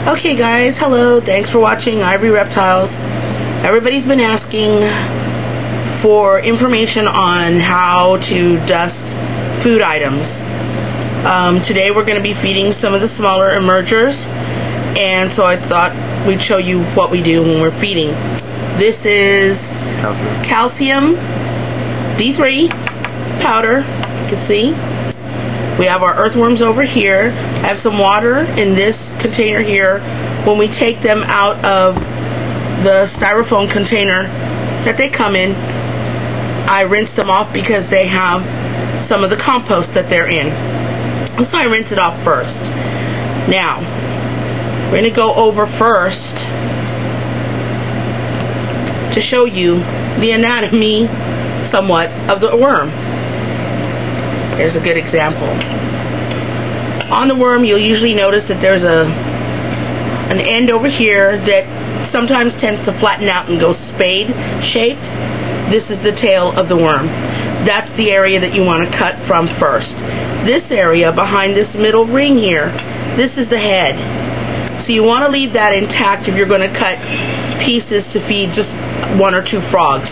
Okay guys, hello, thanks for watching Ivory Reptiles. Everybody's been asking for information on how to dust food items. Today we're going to be feeding some of the smaller emergers, and so I thought we'd show you what we do when we're feeding. This is calcium D3 powder, you can see. We have our earthworms over here. I have some water in this container here. When we take them out of the styrofoam container that they come in, I rinse them off because they have some of the compost that they're in. So I rinse it off first. Now, we're going to go over first to show you the anatomy somewhat of the worm. Here's a good example. On the worm, you'll usually notice that there's an end over here that sometimes tends to flatten out and go spade shaped. This is the tail of the worm. That's the area that you want to cut from first. This area behind this middle ring here, this is the head. So you want to leave that intact if you're going to cut pieces to feed just one or two frogs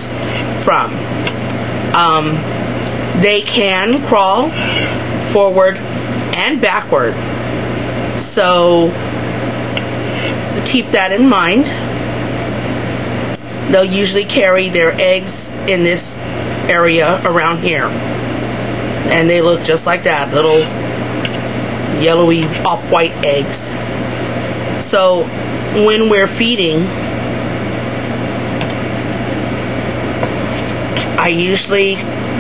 from. They can crawl forward and backward, so keep that in mind. They'll usually carry their eggs in this area around here, and they look just like that, little yellowy off-white eggs. So when we're feeding, I usually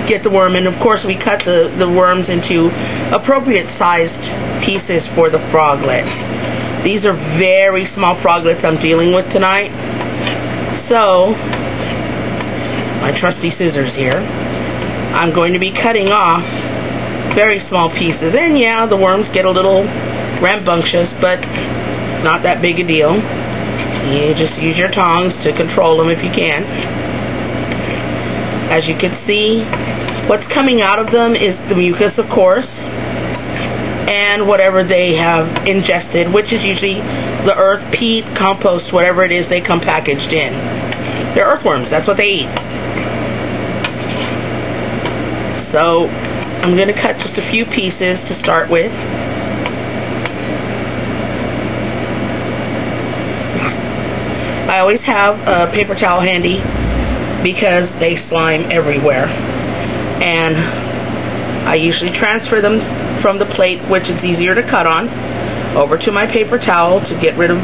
get the worm, and of course we cut the worms into appropriate sized pieces for the froglets. These are very small froglets I'm dealing with tonight, so my trusty scissors here, I'm going to be cutting off very small pieces. And yeah, the worms get a little rambunctious, but it's not that big a deal. You just use your tongs to control them if you can. As you can see, what's coming out of them is the mucus, of course, and whatever they have ingested, which is usually the earth, peat, compost, whatever it is they come packaged in. They're earthworms, that's what they eat. So I'm going to cut just a few pieces to start with. I always have a paper towel handy because they slime everywhere, and I usually transfer them from the plate, which is easier to cut on, over to my paper towel to get rid of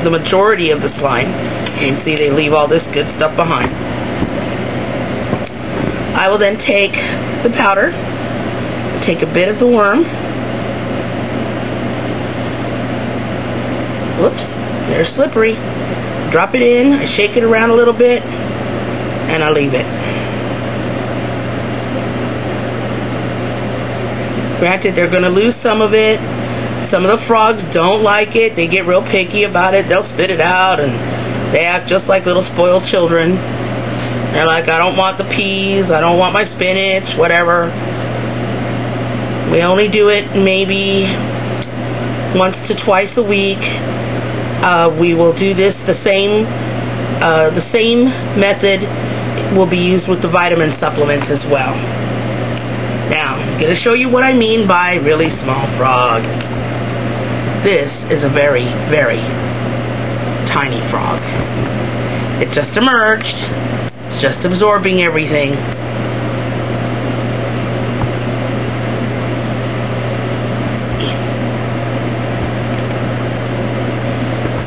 the majority of the slime. You can see they leave all this good stuff behind. I will then take the powder, take a bit of the worm. Whoops, they're slippery. Drop it in, I shake it around a little bit, and I leave it. Granted, they're going to lose some of it. Some of the frogs don't like it. They get real picky about it. They'll spit it out, and they act just like little spoiled children. They're like, I don't want the peas, I don't want my spinach, whatever. We only do it maybe once to twice a week. We will do this the same method will be used with the vitamin supplements as well. Now, I'm going to show you what I mean by really small frog. This is a very, very tiny frog. It just emerged. It's just absorbing everything.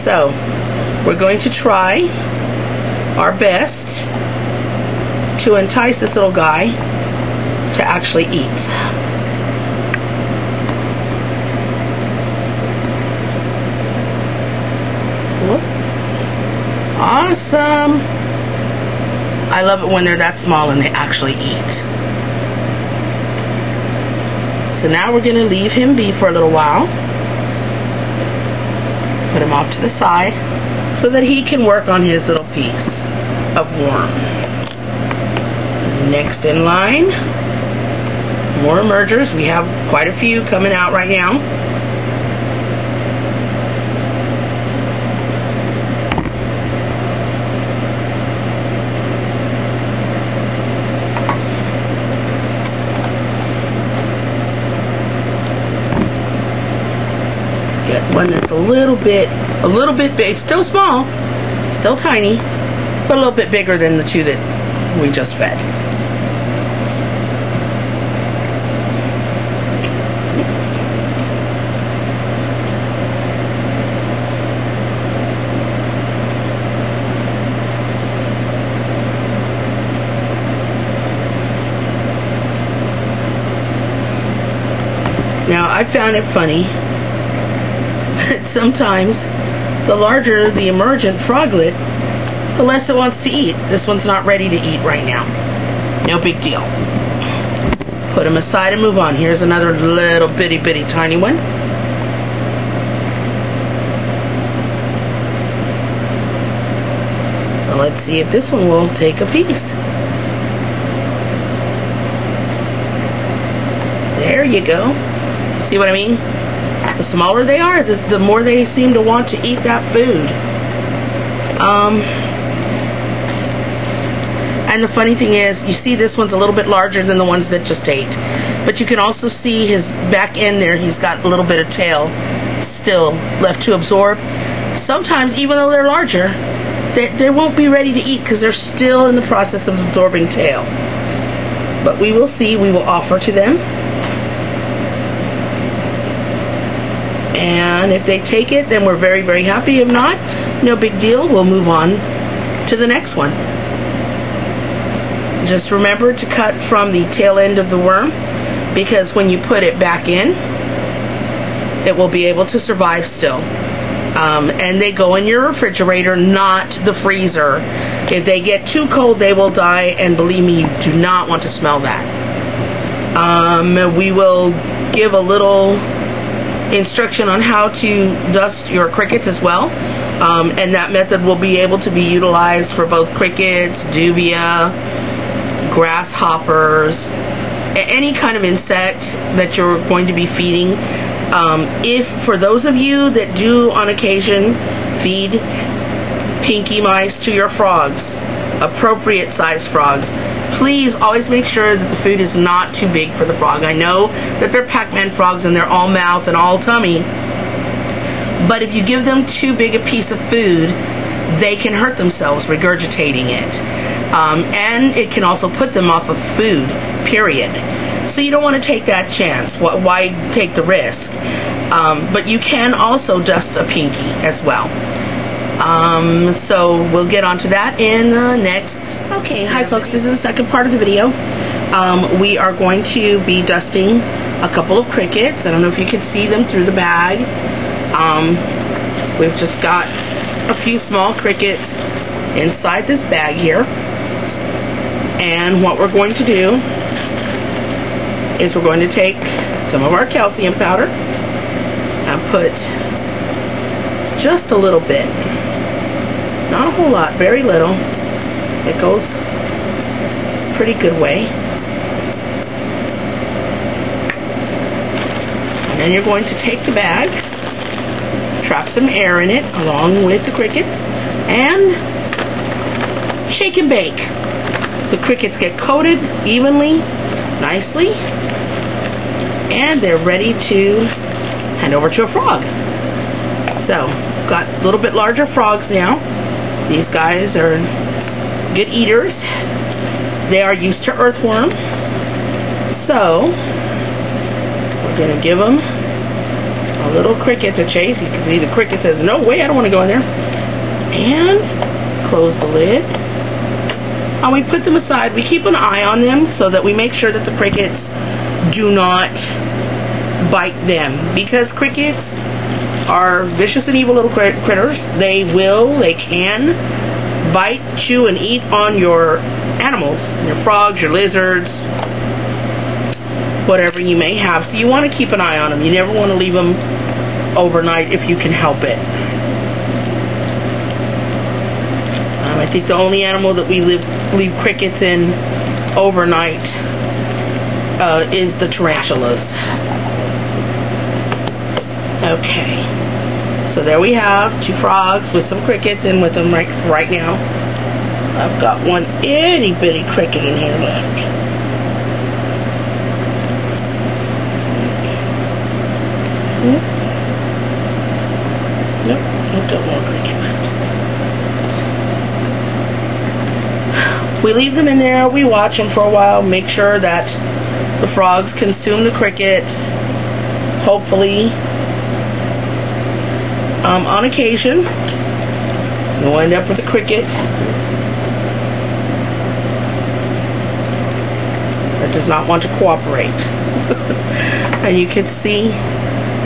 So, we're going to try our best to entice this little guy to actually eat. Whoop. Awesome! I love it when they're that small and they actually eat. So now we're going to leave him be for a little while. Put him off to the side so that he can work on his little piece of worm. Next in line, more emergers. We have quite a few coming out right now. one that's a little bit big, still small, still tiny, but a little bit bigger than the two that we just fed. Now, I found it funny that sometimes the larger the emergent froglet, the less it wants to eat. This one's not ready to eat right now. No big deal. Put them aside and move on. Here's another little bitty tiny one. So let's see if this one will take a piece. There you go. See what I mean? The smaller they are, the more they seem to want to eat that food. And the funny thing is, you see this one's a little bit larger than the ones that just ate. But you can also see his back end there, he's got a little bit of tail still left to absorb. Sometimes, even though they're larger, they won't be ready to eat because they're still in the process of absorbing tail. But we will see, we will offer to them. And if they take it, then we're very happy. If not, no big deal. We'll move on to the next one. Just remember to cut from the tail end of the worm, because when you put it back in, it will be able to survive still. And they go in your refrigerator, not the freezer. If they get too cold, they will die, and believe me, you do not want to smell that. We will give a little instruction on how to dust your crickets as well, and that method will be able to be utilized for both crickets, dubia, grasshoppers, any kind of insect that you're going to be feeding. If for those of you that do on occasion feed pinky mice to your frogs, appropriate sized frogs, please always make sure that the food is not too big for the frog. I know that they're Pac-Man frogs and they're all mouth and all tummy, but if you give them too big a piece of food, they can hurt themselves regurgitating it. And it can also put them off of food, period. So you don't want to take that chance. Why take the risk? But you can also dust a pinky as well. So we'll get onto that in the next. Okay, hi folks, this is the second part of the video. We are going to be dusting a couple of crickets. I don't know if you can see them through the bag. We've just got a few small crickets inside this bag here. And what we're going to do is we're going to take some of our calcium powder and put just a little bit, not a whole lot, very little. It goes pretty good way. And then you're going to take the bag, trap some air in it along with the crickets, and shake and bake. The crickets get coated evenly, nicely, and they're ready to hand over to a frog. So, got a little bit larger frogs now. These guys are good eaters. They are used to earthworm. So, we're going to give them a little cricket to chase. You can see the cricket says, no way, I don't want to go in there. And close the lid. And we put them aside. We keep an eye on them so that we make sure that the crickets do not bite them. Because crickets are vicious and evil little critters. They can bite, chew, and eat on your animals, your frogs, your lizards, whatever you may have. So you want to keep an eye on them. You never want to leave them overnight if you can help it. I think the only animal that we leave crickets in overnight is the tarantulas. Okay. So there we have two frogs with some crickets in with them right now. I've got one itty bitty cricket in here left. we leave them in there, we watch them for a while, make sure that the frogs consume the cricket, hopefully. On occasion, you'll end up with a cricket that does not want to cooperate. And you can see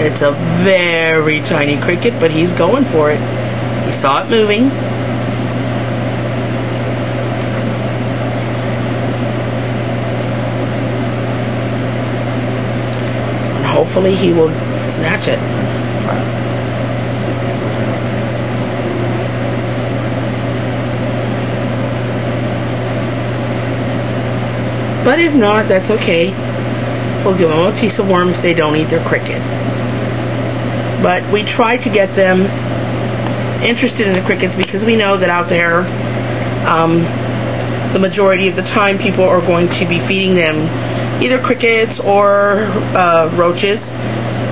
it's a very tiny cricket, but he's going for it. He saw it moving. And hopefully he will snatch it. But if not, that's okay. We'll give them a piece of worm if they don't eat their cricket. But we try to get them interested in the crickets because we know that out there, the majority of the time people are going to be feeding them either crickets or roaches.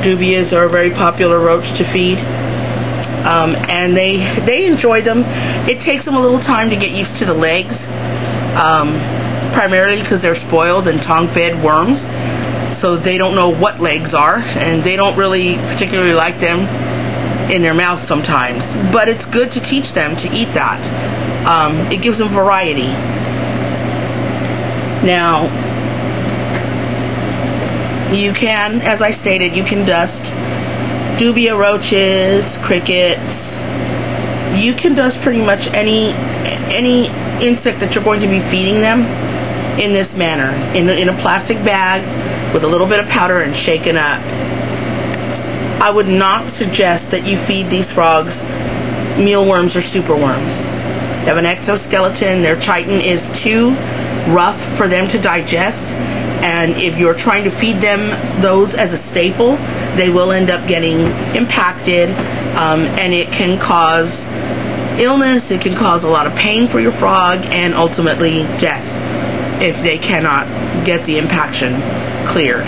Dubias are a very popular roach to feed. And they enjoy them. It takes them a little time to get used to the legs. Primarily because they're spoiled and tongue-fed worms, so they don't know what legs are, and they don't really particularly like them in their mouth sometimes. But it's good to teach them to eat that. It gives them variety. Now, you can, as I stated, you can dust dubia roaches, crickets. You can dust pretty much any insect that you're going to be feeding them in this manner, in a plastic bag with a little bit of powder and shaken up. I would not suggest that you feed these frogs mealworms or superworms. They have an exoskeleton. Their chitin is too rough for them to digest, and if you're trying to feed them those as a staple, they will end up getting impacted, and it can cause illness, it can cause a lot of pain for your frog, and ultimately death if they cannot get the impaction cleared.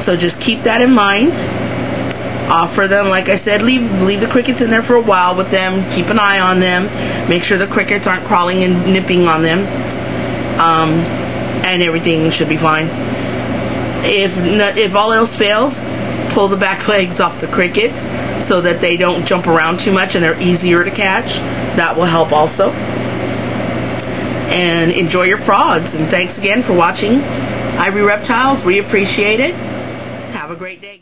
So just keep that in mind. Offer them, like I said, leave the crickets in there for a while with them. Keep an eye on them. Make sure the crickets aren't crawling and nipping on them. And everything should be fine. If all else fails, pull the back legs off the crickets so that they don't jump around too much and they're easier to catch. That will help also. And enjoy your frogs. And thanks again for watching Ivory Reptiles. We appreciate it. Have a great day.